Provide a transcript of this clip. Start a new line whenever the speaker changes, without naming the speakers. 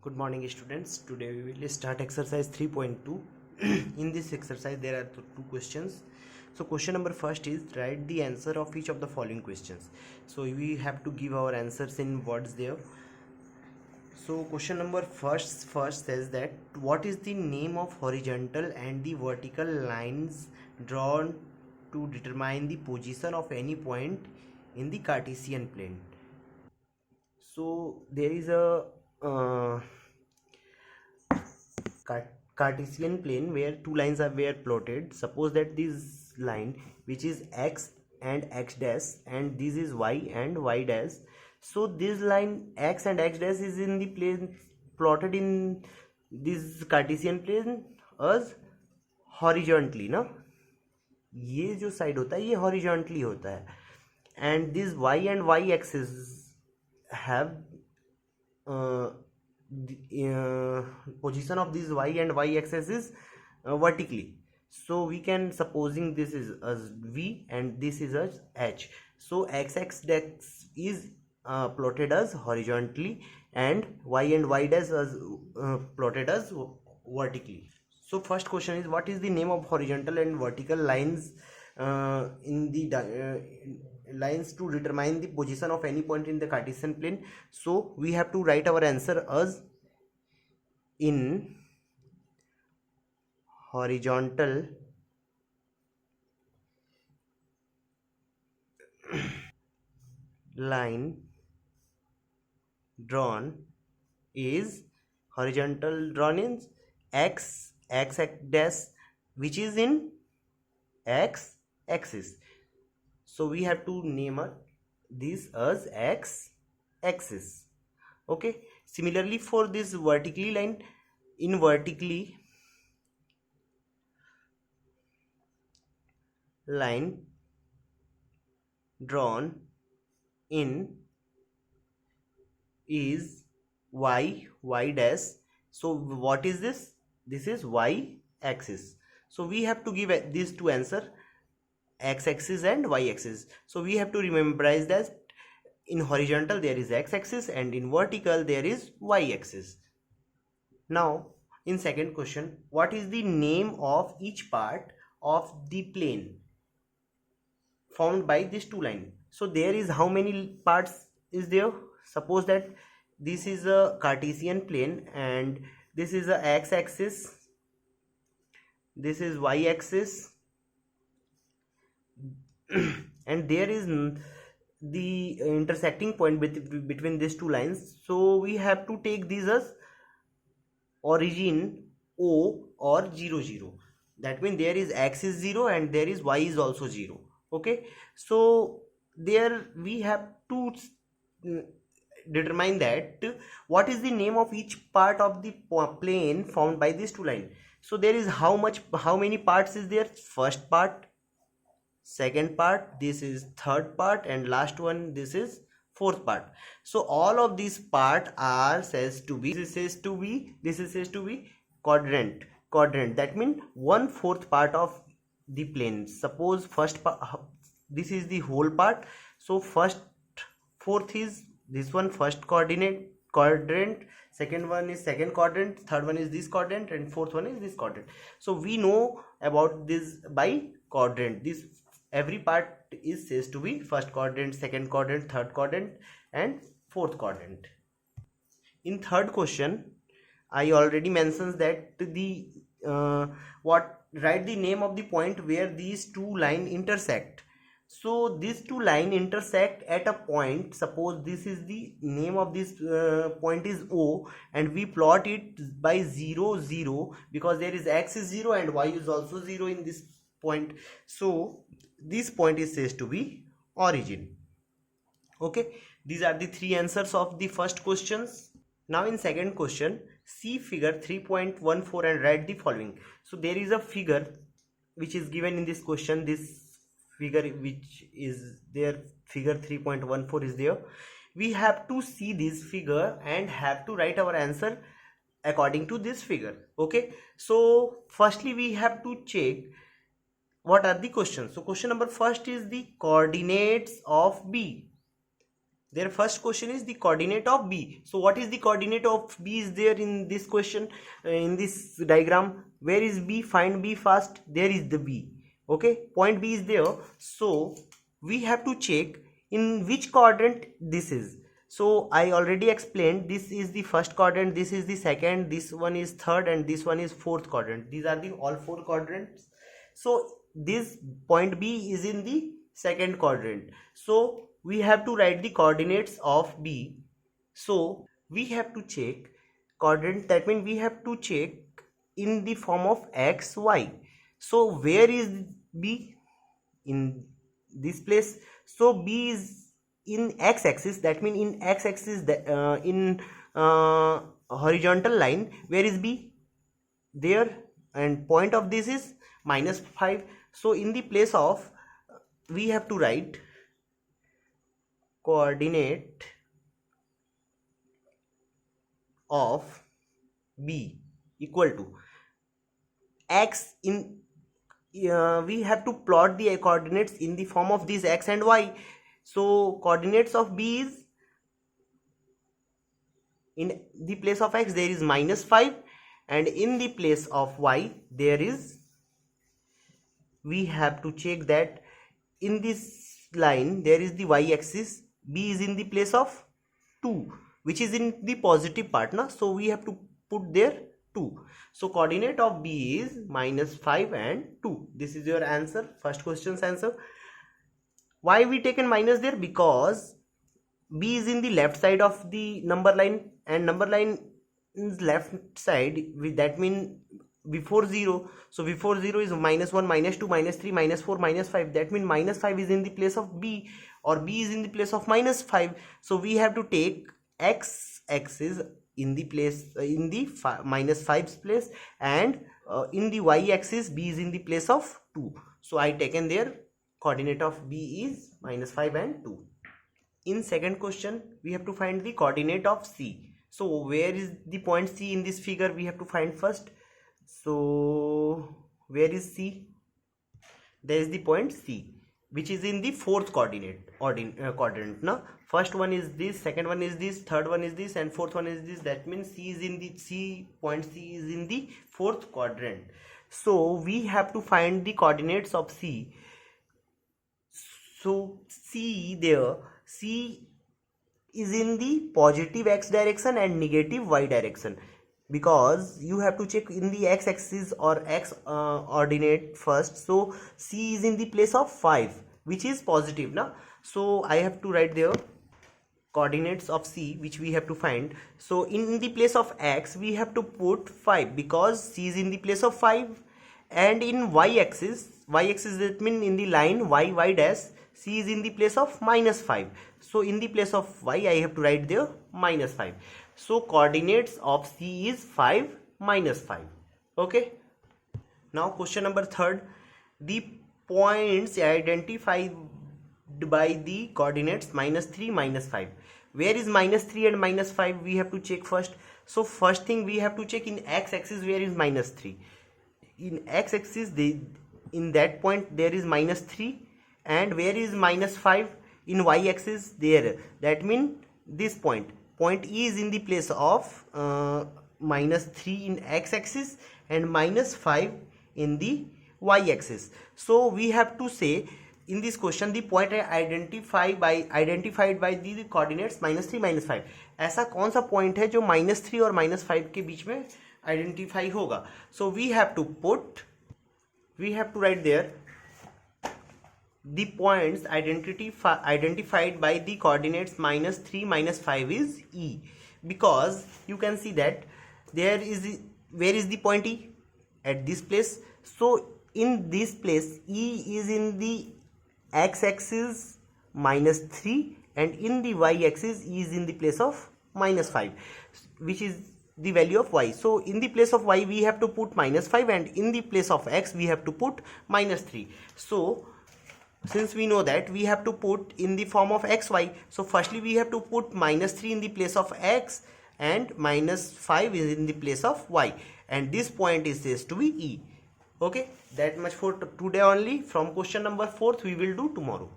Good morning students. Today we will start exercise 3.2. In this exercise there are two questions. So question number first is write the answer of each of the following questions. So we have to give our answers in words there. So question number first says that what is the name of horizontal and the vertical lines drawn to determine the position of any point in the Cartesian plane. So there is a Cartesian plane where two lines were plotted. Suppose that this line which is x and x dash and this is y and y dash. So this line x and x dash is in the plane plotted in this Cartesian plane as horizontally ना, ये जो side होता है ये horizontally होता है and this y and y axis have position of this y and y axis is vertically. So we can supposing this is as v and this is as h. So x dash is plotted as horizontally and y dash as plotted as vertically. So first question is what is the name of horizontal and vertical lines in the lines to determine the position of any point in the Cartesian plane. So we have to write our answer as in horizontal line drawn is horizontal drawn in x dash which is in x axis. So we have to name this as x axis. Okay, similarly for this vertically line, in vertically line drawn in is y dash. So what is this? This is y axis. So we have to give these two answer, x axis and y axis. So we have to memorize that in horizontal there is x axis and in vertical there is y axis. Now in second question, what is the name of each part of the plane formed by these two lines? So there is how many parts is there? Suppose that this is a Cartesian plane and this is a x axis, this is y axis and there is the intersecting point between these two lines. So we have to take these as origin O or 0 0. That means there is x is 0 and there is y is also 0. Okay, so there we have to determine that what is the name of each part of the plane formed by these two lines. So there is how many parts is there? First part, second part, this is third part, and last one this is fourth part. So all of these part are says to be, this is says to be quadrant. That means 1/4 part of the plane. Suppose first part, this is the whole part, so fourth is this one, first quadrant, second one is second quadrant, third one is this quadrant, and fourth one is this quadrant. So we know about this by quadrant. This every part is says to be first quadrant, second quadrant, third quadrant, and fourth quadrant. In third question, I already mentioned that the write the name of the point where these two lines intersect. So these two lines intersect at a point. Suppose this is the name of this point is O, and we plot it by 0 0 because there is x is 0 and y is also 0 in this point. So this point is says to be origin. Okay, these are the three answers of the first questions. Now in second question, see figure 3.14 and write the following. So there is a figure which is given in this question. This figure which is there, figure 3.14 is there. We have to see this figure and have to write our answer according to this figure. Okay, so firstly we have to check what are the questions. So question number first is the coordinates of B. Their first question is the coordinate of B. So what is the coordinate of B is there in this question, in this diagram. Where is B? Find B first. There is the B. Okay, point B is there. So we have to check in which quadrant this is. So I already explained, this is the first quadrant, this is the second, this one is third, and this one is fourth quadrant. These are the all four quadrants. So this point B is in the second quadrant. So we have to write the coordinates of B. So we have to check quadrant, that means we have to check in the form of x, y. So where is B? In this place. So B is in x-axis, that means in x-axis, in horizontal line. Where is B? There, and point of this is -5. So in the place of, we have to write coordinate of B equal to x in, we have to plot the coordinates in the form of these x and y. So coordinates of B is, in the place of x there is -5, and in the place of y there is, we have to check that in this line there is the y-axis. B is in the place of 2, which is in the positive part, na? So we have to put there 2. So coordinate of B is -5 and 2. This is your answer, first question's answer. Why we taken minus there? Because B is in the left side of the number line, and number line is left side, that means before 0. So before 0 is -1, -2, -3, -4, -5. That means -5 is in the place of B, or B is in the place of -5. So we have to take x-axis in the place, in the -5's place, and in the y-axis B is in the place of 2. So I taken there coordinate of B is -5 and 2. In second question, we have to find the coordinate of C. So where is the point C in this figure? We have to find first. So where is C? There is the point C, which is in the fourth quadrant. Now first one is this, second one is this, third one is this, and fourth one is this. That means C is in the point C is in the fourth quadrant. So we have to find the coordinates of C. So C is in the positive x direction and negative y direction, because you have to check in the x-axis or x ordinate first. So C is in the place of 5, which is positive now. So I have to write there coordinates of C, which we have to find. So in the place of x we have to put 5, because C is in the place of 5, and in y-axis that means in the line y dash, C is in the place of -5. So in the place of y I have to write there -5. So coordinates of C is 5, -5. Okay. Now question number 3. The points identified by the coordinates -3, -5. Where is -3 and -5? We have to check first. So first thing we have to check in x-axis, where is -3. In x-axis, in that point there is -3, and where is -5? In y-axis there. That means this point E is in the place of -3 in x-axis and -5 in the y-axis. So we have to say in this question the point identified by the coordinates -3, -5. ऐसा कौन सा point है जो -3 और -5 के बीच में identify होगा? So we have to write there the points identified by the coordinates -3, -5 is E, because you can see that where is the point E? At this place. So in this place E is in the x-axis -3, and in the y-axis E is in the place of -5, which is the value of y. So in the place of y we have to put -5, and in the place of x we have to put -3. So since we know that we have to put in the form of xy, so firstly we have to put -3 in the place of x and -5 is in the place of y, and this point is says to be E. Okay, that much for today only. From question number 4 we will do tomorrow.